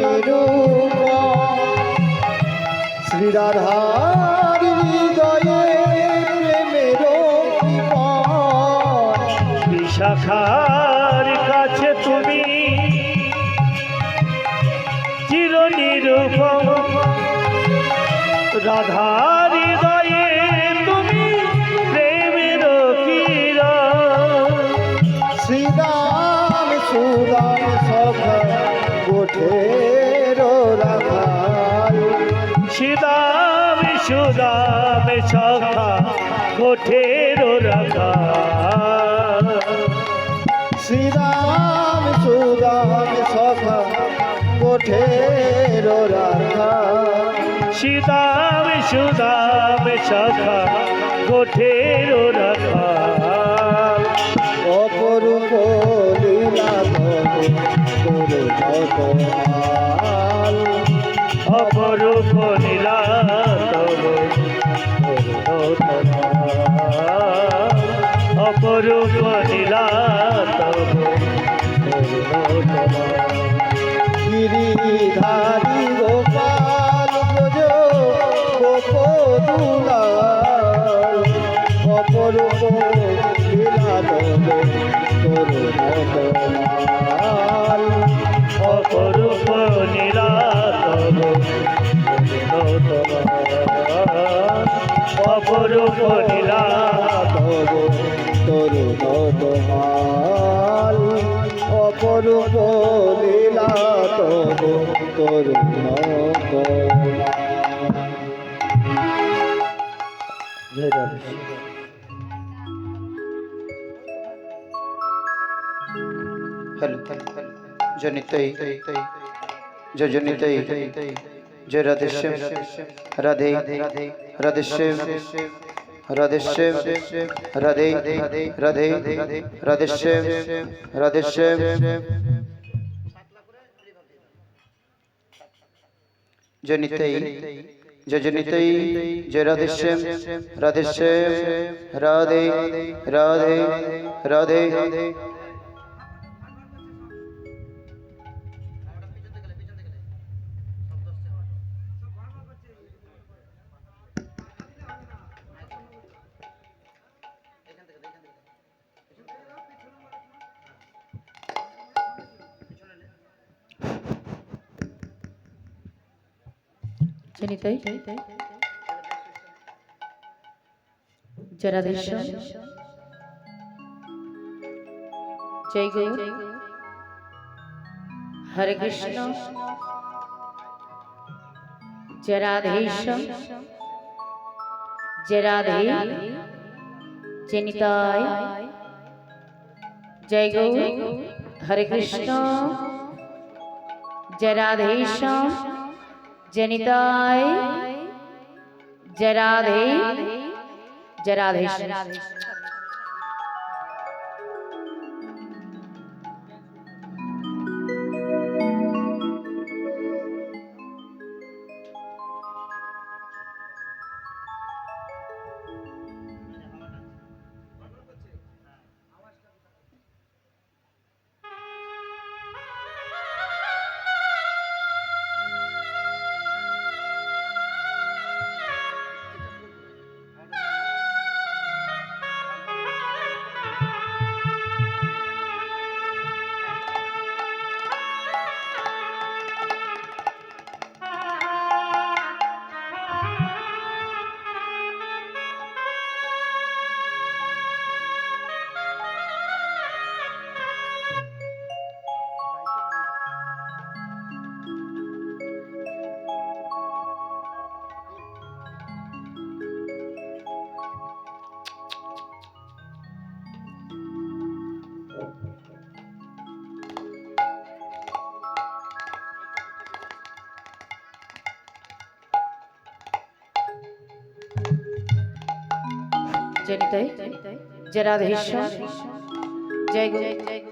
নিরূপ শ্রী রাধার হৃদয়ে প্রেমের বিশাখার কাছে তুমি চির নিরূপম, রাধার হৃদয়ে তুমি প্রেমের কিরণ। শ্রীদাম সুদাম সখা গোঠের রাখাল, শ্রীদাম সুদাম সখা গোঠের রাখাল। শ্রীদাম সুদাম সখা গোঠের রাখাল, শ্রীদাম সুদাম সখা গোঠের রাখাল। অপরূপ লীলা তব করুণাল, অপরূপ লীলা তব করুণাল, অপরূপ লীলা তব করুণাল। গিরিধারী গোপাল ব্রজ গোপদুলাল, অপরূপ লীলা তব করুণাল, অপরূপ লীলা তব করুণাল, অপরূপ লীলা তব তরুণতমাল, অপরূপ লীলা তব তরুণতমাল। জয় রাধে। জনিতই জনিতই জয় রাধেশ্যাম রাধে রাধেশ্যাম রাধেশ্যাম রাধে রাধে রাধেশ্যাম রাধেশ্যাম জনিতই জনিতই জয় রাধেশ্যাম রাধেশ্যাম রাধে রাধে রাধে। জনিতাই জয় রাধেশ্যাম জয় গৌর হরে কৃষ্ণ জয় রাধেশ্যাম জয় রাধে জনিতাই জয় গৌর হরে কৃষ্ণ জয় রাধেশ্যাম जनिताय जय राधे जय राधेश्याम। जनिताय जय राधेश्याम जय गुरु।